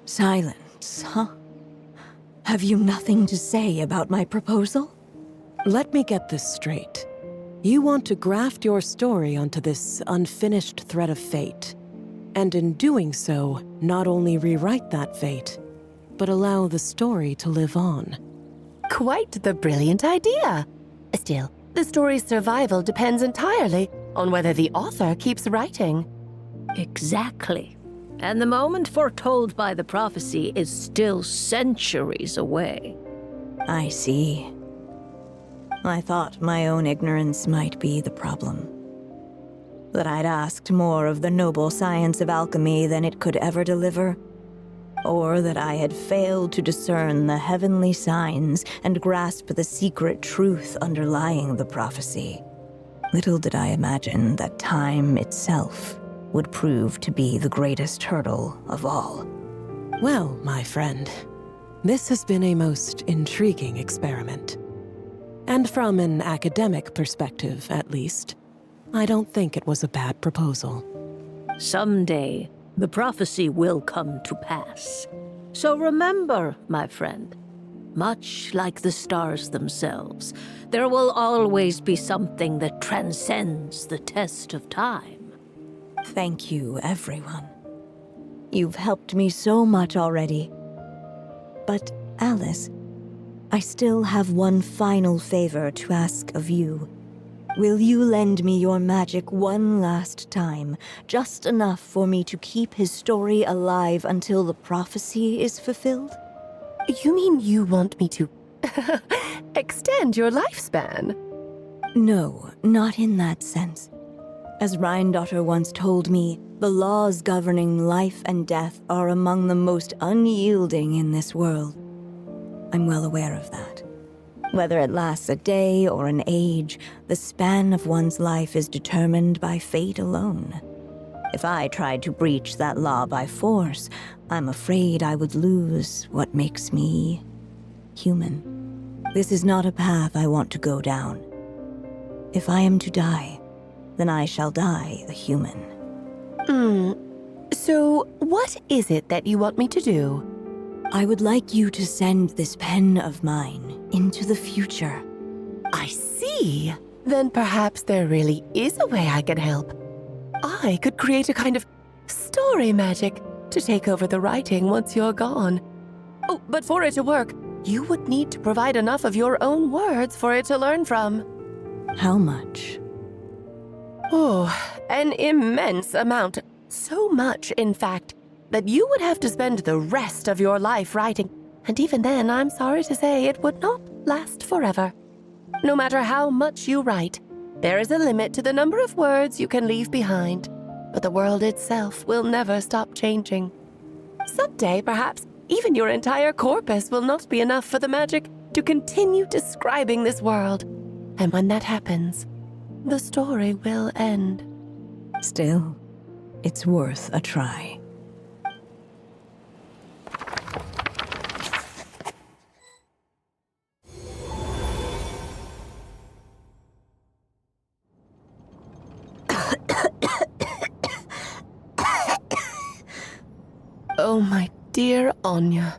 Silence, huh? Have you nothing to say about my proposal? Let me get this straight. You want to graft your story onto this unfinished thread of fate, and in doing so, not only rewrite that fate, but allow the story to live on. Quite the brilliant idea. Still, the story's survival depends entirely on whether the author keeps writing. Exactly. And the moment foretold by the prophecy is still centuries away. I see. I thought my own ignorance might be the problem. That I'd asked more of the noble science of alchemy than it could ever deliver. Or that I had failed to discern the heavenly signs and grasp the secret truth underlying the prophecy. Little did I imagine that time itself would prove to be the greatest hurdle of all. Well, my friend, this has been a most intriguing experiment. And from an academic perspective, at least, I don't think it was a bad proposal. Someday, the prophecy will come to pass. So remember, my friend, much like the stars themselves, there will always be something that transcends the test of time. Thank you, everyone. You've helped me so much already. But, Alice, I still have one final favor to ask of you. Will you lend me your magic one last time, just enough for me to keep his story alive until the prophecy is fulfilled? You mean you want me to extend your lifespan? No, not in that sense. As Rheindotter once told me, the laws governing life and death are among the most unyielding in this world. I'm well aware of that. Whether it lasts a day or an age, the span of one's life is determined by fate alone. If I tried to breach that law by force, I'm afraid I would lose what makes me human. This is not a path I want to go down. If I am to die, then I shall die a human. So what is it that you want me to do? I would like you to send this pen of mine into the future. I see. Then perhaps there really is a way I can help. I could create a kind of story magic to take over the writing once you're gone. Oh, but for it to work, you would need to provide enough of your own words for it to learn from. How much? Oh, an immense amount. So much, in fact, that you would have to spend the rest of your life writing. And even then, I'm sorry to say, it would not last forever. No matter how much you write, there is a limit to the number of words you can leave behind. But the world itself will never stop changing. Someday, perhaps, even your entire corpus will not be enough for the magic to continue describing this world. And when that happens, the story will end. Still, it's worth a try. Oh, my dear Anya.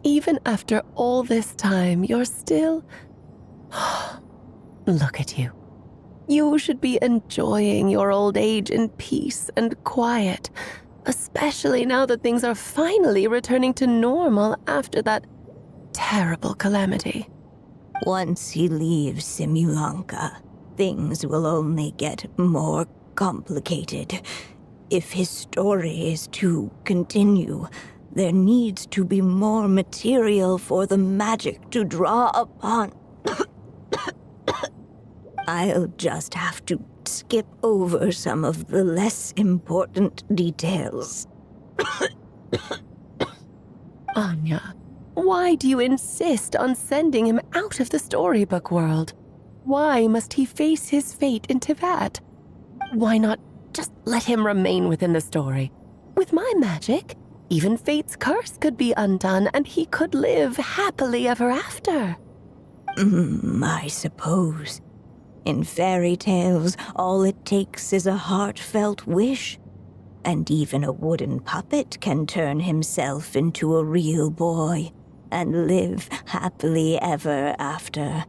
Even after all this time, you're still... Look at you. You should be enjoying your old age in peace and quiet, especially now that things are finally returning to normal after that terrible calamity. Once he leaves Simulanka, things will only get more complicated. If his story is to continue, there needs to be more material for the magic to draw upon. I'll just have to skip over some of the less important details. Anya, why do you insist on sending him out of the storybook world? Why must he face his fate in Teyvat? Why not just let him remain within the story? With my magic, even fate's curse could be undone and he could live happily ever after. I suppose. In fairy tales, all it takes is a heartfelt wish. And even a wooden puppet can turn himself into a real boy and live happily ever after.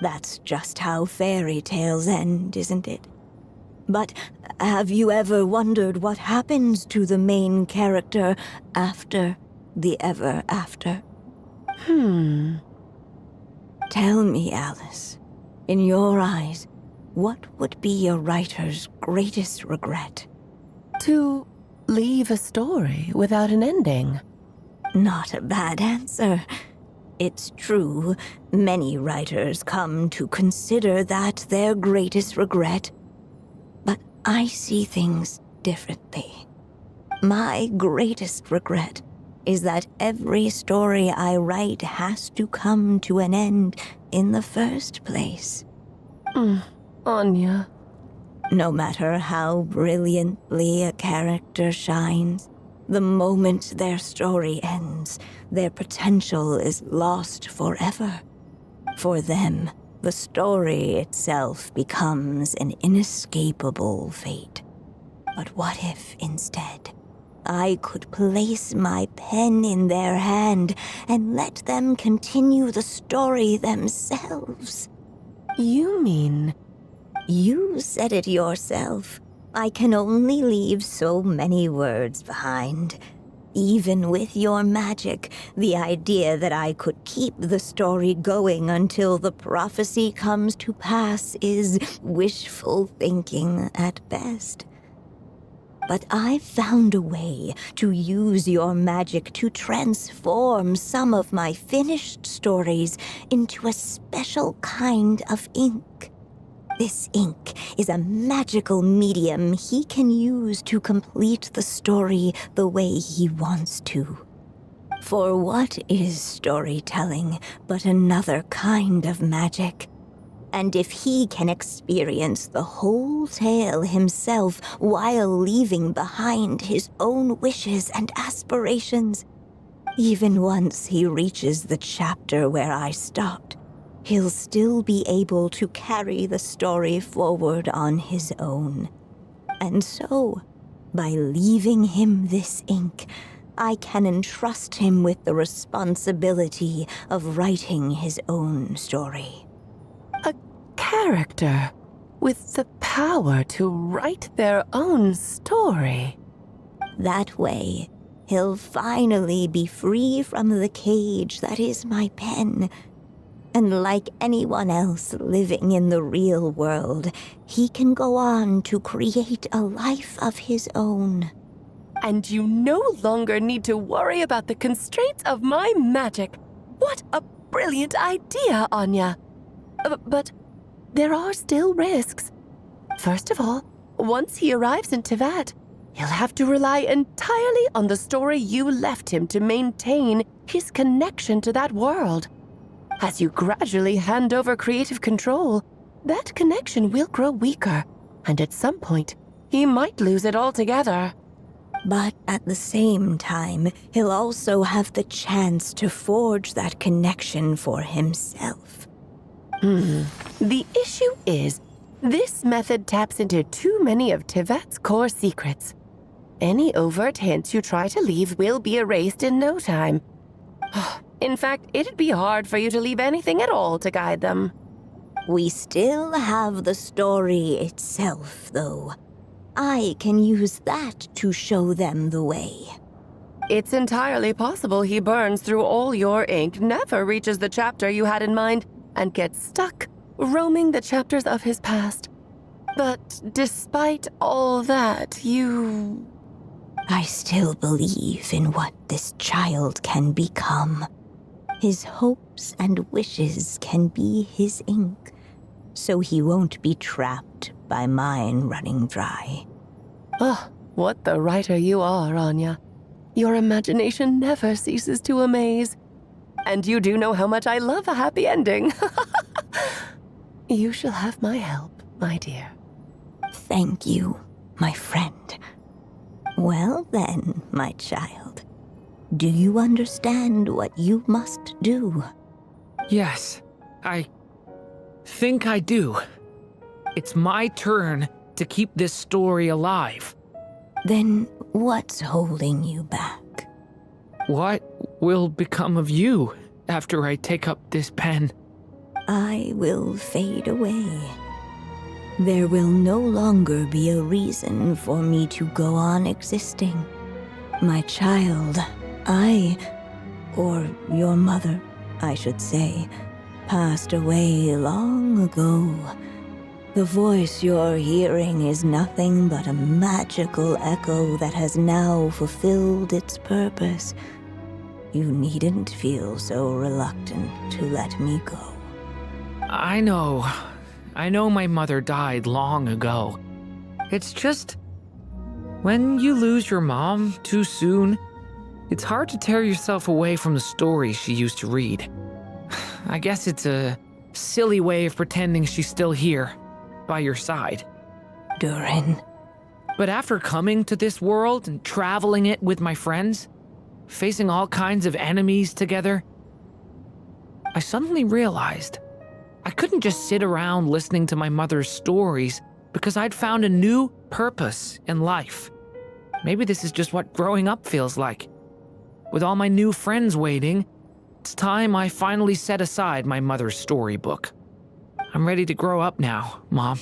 That's just how fairy tales end, isn't it? But have you ever wondered what happens to the main character after the ever after? Tell me, Alice, in your eyes, what would be a writer's greatest regret? To leave a story without an ending. Not a bad answer. It's true, many writers come to consider that their greatest regret. But I see things differently. My greatest regret is that every story I write has to come to an end in the first place. Anya. No matter how brilliantly a character shines, the moment their story ends, their potential is lost forever. For them, the story itself becomes an inescapable fate. But what if, instead, I could place my pen in their hand and let them continue the story themselves? You mean... You said it yourself. I can only leave so many words behind. Even with your magic, the idea that I could keep the story going until the prophecy comes to pass is wishful thinking at best. But I've found a way to use your magic to transform some of my finished stories into a special kind of ink. This ink is a magical medium he can use to complete the story the way he wants to. For what is storytelling but another kind of magic? And if he can experience the whole tale himself while leaving behind his own wishes and aspirations, even once he reaches the chapter where I stopped, he'll still be able to carry the story forward on his own. And so, by leaving him this ink, I can entrust him with the responsibility of writing his own story. A character with the power to write their own story. That way, he'll finally be free from the cage that is my pen. And like anyone else living in the real world, he can go on to create a life of his own. And you no longer need to worry about the constraints of my magic. What a brilliant idea, Anya. But there are still risks. First of all, once he arrives in Teyvat, he'll have to rely entirely on the story you left him to maintain his connection to that world. As you gradually hand over creative control, that connection will grow weaker, and at some point, he might lose it altogether. But at the same time, he'll also have the chance to forge that connection for himself. The issue is, this method taps into too many of Teyvat's core secrets. Any overt hints you try to leave will be erased in no time. In fact, it'd be hard for you to leave anything at all to guide them. We still have the story itself, though. I can use that to show them the way. It's entirely possible he burns through all your ink, never reaches the chapter you had in mind, and gets stuck roaming the chapters of his past. But despite all that, I still believe in what this child can become. His hopes and wishes can be his ink, so he won't be trapped by mine running dry. Oh, what the writer you are, Anya. Your imagination never ceases to amaze. And you do know how much I love a happy ending. You shall have my help, my dear. Thank you, my friend. Well then, my child, do you understand what you must do? Yes, I think I do. It's my turn to keep this story alive. Then what's holding you back? What will become of you after I take up this pen? I will fade away. There will no longer be a reason for me to go on existing. My child, or your mother, I should say, passed away long ago. The voice you're hearing is nothing but a magical echo that has now fulfilled its purpose. You needn't feel so reluctant to let me go. I know my mother died long ago. It's just, when you lose your mom too soon, it's hard to tear yourself away from the stories she used to read. I guess it's a silly way of pretending she's still here, by your side. Durin. But after coming to this world and traveling it with my friends, facing all kinds of enemies together, I suddenly realized I couldn't just sit around listening to my mother's stories because I'd found a new purpose in life. Maybe this is just what growing up feels like. With all my new friends waiting, it's time I finally set aside my mother's storybook. I'm ready to grow up now, Mom.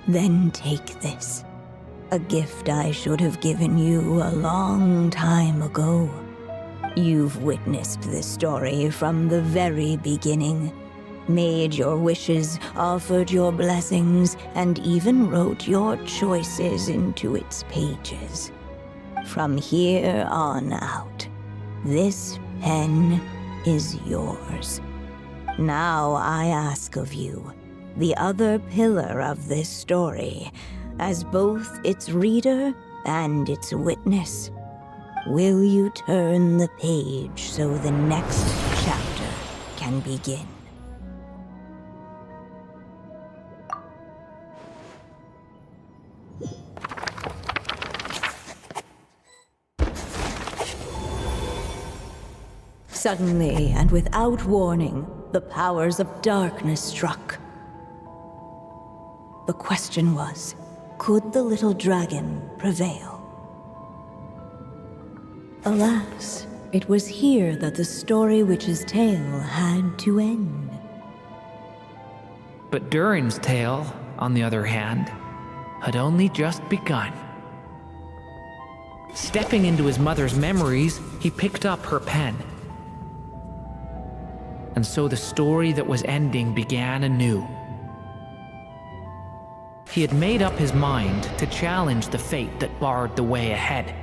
Then take this. A gift I should have given you a long time ago. You've witnessed this story from the very beginning. Made your wishes, offered your blessings, and even wrote your choices into its pages. From here on out, this pen is yours. Now I ask of you, the other pillar of this story, as both its reader and its witness, will you turn the page so the next chapter can begin? Suddenly, and without warning, the powers of darkness struck. The question was, could the little dragon prevail? Alas, it was here that the story witch's tale had to end. But Durin's tale, on the other hand, had only just begun. Stepping into his mother's memories, he picked up her pen. And so the story that was ending began anew. He had made up his mind to challenge the fate that barred the way ahead.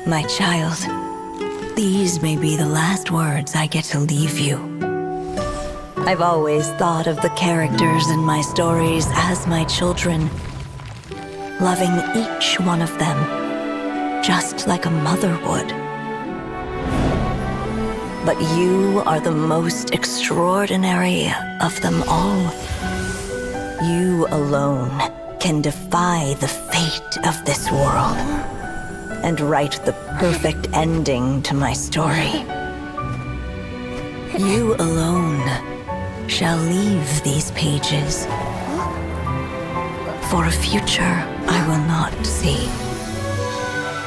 My child, these may be the last words I get to leave you. I've always thought of the characters in my stories as my children, loving each one of them, just like a mother would. But you are the most extraordinary of them all. You alone can defy the fate of this world and write the perfect ending to my story. You alone shall leave these pages for a future I will not see.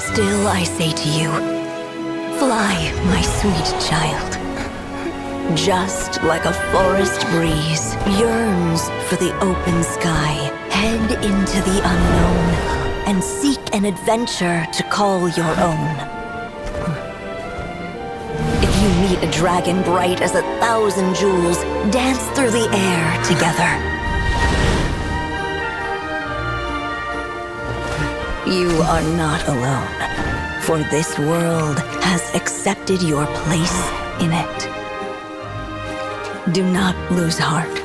Still I say to you, fly, my sweet child. Just like a forest breeze yearns for the open sky, head into the unknown and seek an adventure to call your own. If you meet a dragon bright as 1,000 jewels, dance through the air together. You are not alone, for this world has accepted your place in it. Do not lose heart.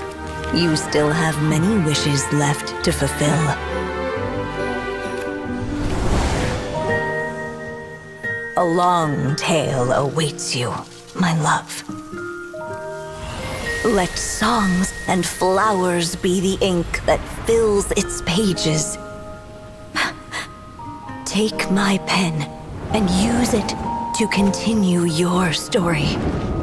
You still have many wishes left to fulfill. A long tale awaits you, my love. Let songs and flowers be the ink that fills its pages. Take my pen and use it to continue your story.